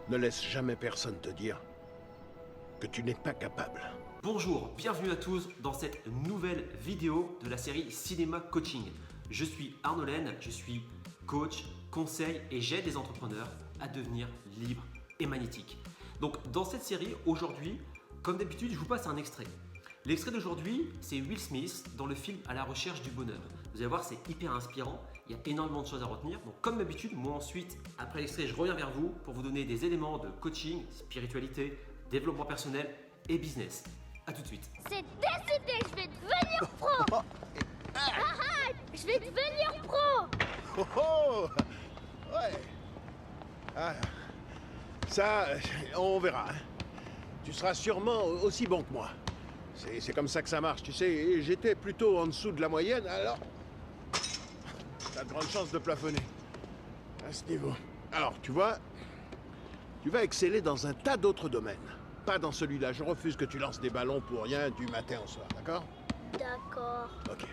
Ne laisse jamais personne te dire que tu n'es pas capable. Bonjour, bienvenue à tous dans cette nouvelle vidéo de la série Cinéma Coaching. Je suis Arnaud Laine, je suis coach, conseil et j'aide les entrepreneurs à devenir libres et magnétiques. Donc dans cette série, aujourd'hui, comme d'habitude, je vous passe un extrait. L'extrait d'aujourd'hui, c'est Will Smith dans le film À la recherche du bonheur. Vous allez voir, c'est hyper inspirant, il y a énormément de choses à retenir. Donc comme d'habitude, moi ensuite, après l'extrait, je reviens vers vous pour vous donner des éléments de coaching, spiritualité, développement personnel et business. A tout de suite. C'est décidé, je vais devenir pro. Arrête, je vais devenir pro. Oh oh! Ouais. Ah, ça, on verra. Hein. Tu seras sûrement aussi bon que moi. C'est comme ça que ça marche, tu sais. J'étais plutôt en dessous de la moyenne, alors... T'as de grandes chances de plafonner. À ce niveau. Alors, tu vois, tu vas exceller dans un tas d'autres domaines. Pas dans celui-là. Je refuse que tu lances des ballons pour rien du matin au soir, d'accord? D'accord. Ok.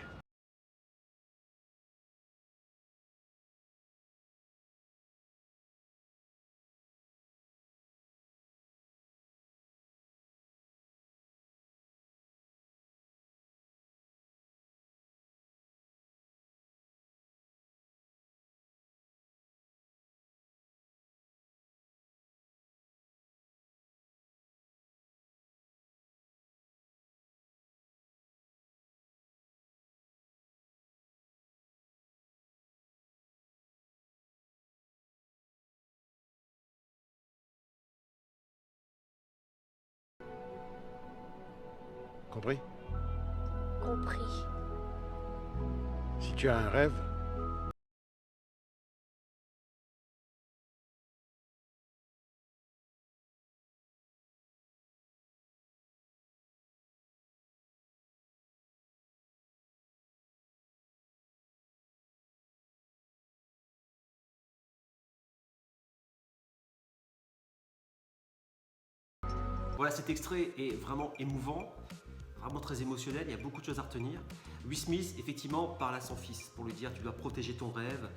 Compris? Compris. Si tu as un rêve, Voilà, cet extrait est vraiment émouvant, vraiment très émotionnel, il y a beaucoup de choses à retenir. Will Smith, effectivement, parle à son fils pour lui dire tu dois protéger ton rêve,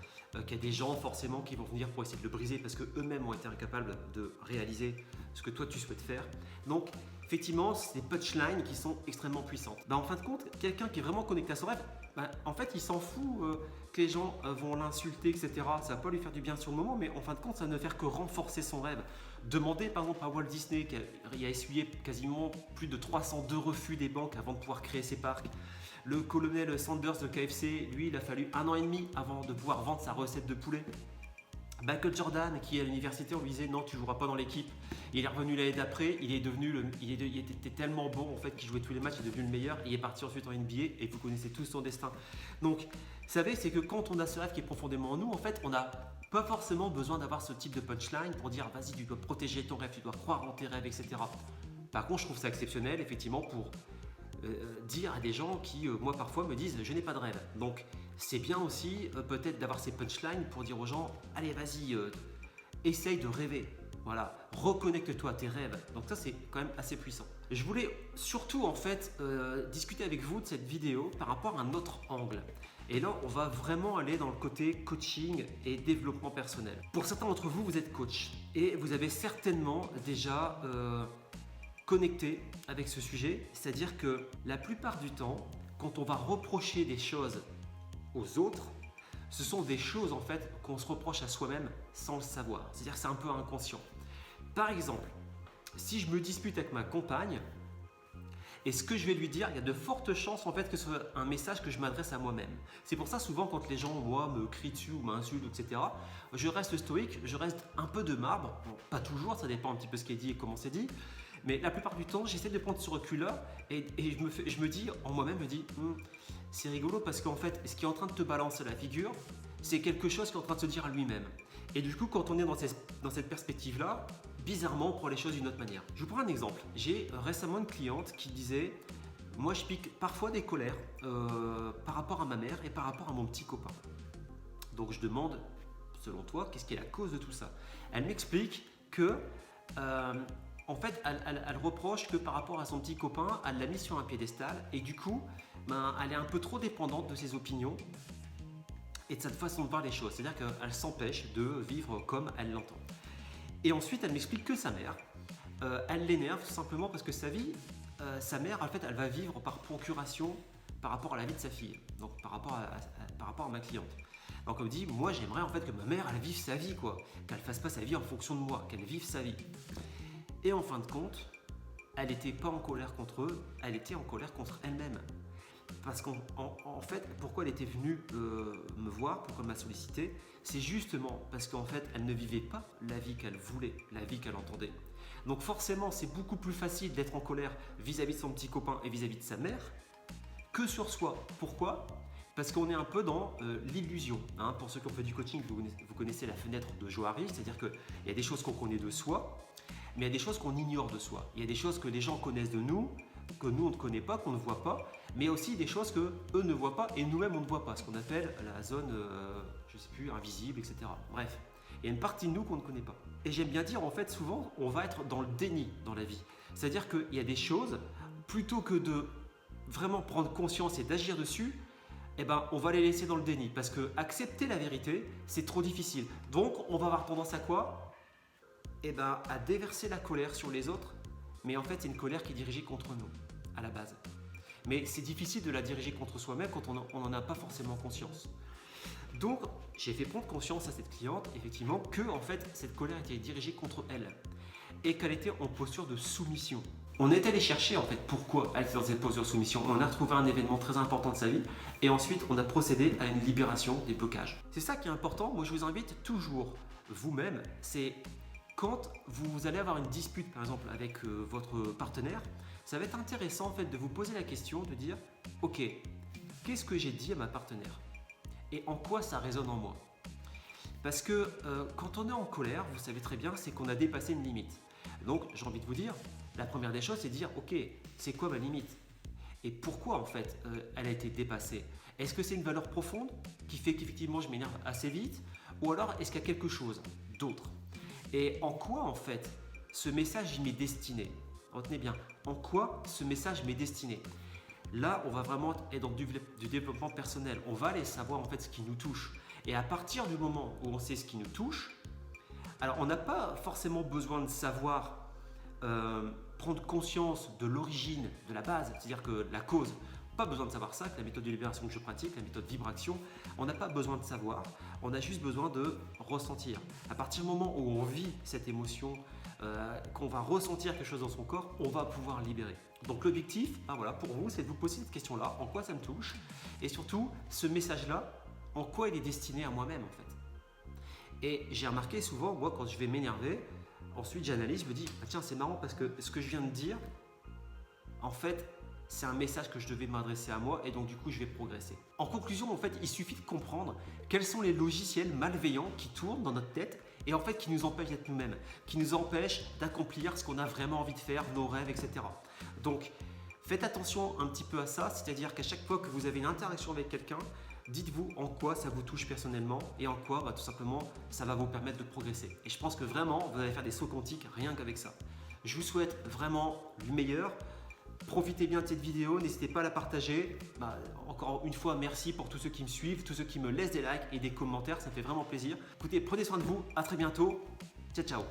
qu'il y a des gens forcément qui vont venir pour essayer de le briser parce qu'eux-mêmes ont été incapables de réaliser ce que toi tu souhaites faire. Donc, effectivement, c'est des punchlines qui sont extrêmement puissantes. En fin de compte, quelqu'un qui est vraiment connecté à son rêve, en fait, il s'en fout que les gens vont l'insulter, etc. Ça va pas lui faire du bien sur le moment, mais en fin de compte, ça ne faire que renforcer son rêve. Demandez par exemple à Walt Disney, qui a essuyé quasiment plus de 302 refus des banques avant de pouvoir créer ses parcs. Le colonel Sanders de KFC, lui, il a fallu 1 an et demi avant de pouvoir vendre sa recette de poulet. Michael Jordan, qui à l'université, on lui disait non, tu joueras pas dans l'équipe. Il est revenu l'année d'après, il était tellement bon en fait qu'il jouait tous les matchs, il est devenu le meilleur. Il est parti ensuite en NBA et vous connaissez tous son destin. Donc, vous savez, c'est que quand on a ce rêve qui est profondément en nous, en fait, on n'a pas forcément besoin d'avoir ce type de punchline pour dire vas-y, tu dois protéger ton rêve, tu dois croire en tes rêves, etc. Par contre, je trouve ça exceptionnel, effectivement, pour dire à des gens qui, moi, parfois me disent je n'ai pas de rêve. Donc, c'est bien aussi peut-être d'avoir ces punchlines pour dire aux gens allez, vas-y, essaye de rêver. Voilà, reconnecte-toi à tes rêves. Donc ça, c'est quand même assez puissant. Je voulais surtout en fait discuter avec vous de cette vidéo par rapport à un autre angle. Et là, on va vraiment aller dans le côté coaching et développement personnel. Pour certains d'entre vous, vous êtes coach et vous avez certainement déjà connecté avec ce sujet. C'est-à-dire que la plupart du temps, quand on va reprocher des choses aux autres, ce sont des choses en fait qu'on se reproche à soi-même sans le savoir. C'est-à-dire que c'est un peu inconscient. Par exemple, si je me dispute avec ma compagne, et ce que je vais lui dire, il y a de fortes chances en fait que ce soit un message que je m'adresse à moi-même. C'est pour ça souvent quand les gens moi me crient dessus ou m'insultent, etc., je reste stoïque, je reste un peu de marbre. Bon, pas toujours, ça dépend un petit peu ce qui est dit et comment c'est dit. Mais la plupart du temps, j'essaie de prendre ce recul-là et je me dis, en moi-même, c'est rigolo parce qu'en fait, ce qui est en train de te balancer la figure, c'est quelque chose qui est en train de se dire à lui-même. Et du coup, quand on est dans cette perspective-là, bizarrement, on prend les choses d'une autre manière. Je vous prends un exemple. J'ai récemment une cliente qui disait moi, je pique parfois des colères par rapport à ma mère et par rapport à mon petit copain. Donc, je demande, selon toi, qu'est-ce qui est la cause de tout ça? Elle m'explique que en fait, elle reproche que par rapport à son petit copain, elle l'a mis sur un piédestal et du coup, elle est un peu trop dépendante de ses opinions et de cette façon de voir les choses. C'est-à-dire qu'elle s'empêche de vivre comme elle l'entend. Et ensuite, elle m'explique que sa mère, elle l'énerve tout simplement parce que sa mère, en fait, elle va vivre par procuration par rapport à la vie de sa fille, donc par rapport à ma cliente. Donc elle me dit, moi j'aimerais en fait que ma mère, elle vive sa vie, quoi, qu'elle fasse pas sa vie en fonction de moi, qu'elle vive sa vie. Et en fin de compte, elle n'était pas en colère contre eux, elle était en colère contre elle-même. Parce qu'en fait, pourquoi elle était venue me voir, pourquoi elle m'a sollicité, c'est justement parce qu'en fait, elle ne vivait pas la vie qu'elle voulait, la vie qu'elle entendait. Donc forcément, c'est beaucoup plus facile d'être en colère vis-à-vis de son petit copain et vis-à-vis de sa mère que sur soi. Pourquoi ? Parce qu'on est un peu dans l'illusion. Hein. Pour ceux qui ont fait du coaching, vous connaissez la fenêtre de Johari, c'est-à-dire qu'il y a des choses qu'on connaît de soi, mais il y a des choses qu'on ignore de soi. Il y a des choses que les gens connaissent de nous, que nous on ne connaît pas, qu'on ne voit pas, mais aussi des choses que eux ne voient pas et nous-mêmes on ne voit pas, ce qu'on appelle la zone, je sais plus, invisible, etc. Bref, il y a une partie de nous qu'on ne connaît pas. Et j'aime bien dire, en fait, souvent, on va être dans le déni dans la vie. C'est-à-dire qu'il y a des choses, plutôt que de vraiment prendre conscience et d'agir dessus, eh ben, on va les laisser dans le déni parce que accepter la vérité, c'est trop difficile. Donc, on va avoir tendance à quoi ? Eh ben, à déverser la colère sur les autres, mais en fait, c'est une colère qui est dirigée contre nous, à la base. Mais c'est difficile de la diriger contre soi-même quand on n'en a pas forcément conscience. Donc, j'ai fait prendre conscience à cette cliente, effectivement, que en fait, cette colère était dirigée contre elle et qu'elle était en posture de soumission. On est allé chercher en fait pourquoi elle était dans cette posture de soumission. On a retrouvé un événement très important de sa vie et ensuite on a procédé à une libération des blocages. C'est ça qui est important. Moi, je vous invite toujours, vous-même, c'est quand vous allez avoir une dispute, par exemple, avec votre partenaire, ça va être intéressant en fait de vous poser la question, de dire « Ok, qu'est-ce que j'ai dit à ma partenaire ? Et en quoi ça résonne en moi ?» Parce que quand on est en colère, vous savez très bien, c'est qu'on a dépassé une limite. Donc, j'ai envie de vous dire, la première des choses, c'est de dire « Ok, c'est quoi ma limite ? Et pourquoi en fait elle a été dépassée ? Est-ce que c'est une valeur profonde qui fait qu'effectivement je m'énerve assez vite ? Ou alors est-ce qu'il y a quelque chose d'autre ? Et en quoi en fait ce message m'est destiné ? Retenez bien, en quoi ce message m'est destiné ? Là, on va vraiment être dans du développement personnel. On va aller savoir en fait ce qui nous touche. Et à partir du moment où on sait ce qui nous touche, alors on n'a pas forcément besoin de savoir prendre conscience de l'origine, de la base, c'est-à-dire que la cause. Pas besoin de savoir ça, que la méthode de libération que je pratique, la méthode vibration, on n'a pas besoin de savoir, on a juste besoin de ressentir. À partir du moment où on vit cette émotion, qu'on va ressentir quelque chose dans son corps, on va pouvoir libérer. Donc l'objectif, voilà, pour vous, c'est de vous poser cette question-là, en quoi ça me touche, et surtout, ce message-là, en quoi il est destiné à moi-même en fait. Et j'ai remarqué souvent, moi, quand je vais m'énerver, ensuite j'analyse, je me dis, ah, tiens, c'est marrant parce que ce que je viens de dire, en fait, c'est un message que je devais m'adresser à moi et donc du coup je vais progresser. En conclusion, en fait, il suffit de comprendre quels sont les logiciels malveillants qui tournent dans notre tête et en fait qui nous empêchent d'être nous-mêmes, qui nous empêchent d'accomplir ce qu'on a vraiment envie de faire, nos rêves, etc. Donc faites attention un petit peu à ça, c'est-à-dire qu'à chaque fois que vous avez une interaction avec quelqu'un, dites-vous en quoi ça vous touche personnellement et en quoi tout simplement ça va vous permettre de progresser. Et je pense que vraiment vous allez faire des sauts quantiques rien qu'avec ça. Je vous souhaite vraiment du meilleur. Profitez bien de cette vidéo, n'hésitez pas à la partager. Encore une fois, merci pour tous ceux qui me suivent, tous ceux qui me laissent des likes et des commentaires, ça me fait vraiment plaisir. Écoutez, prenez soin de vous, à très bientôt. Ciao, ciao.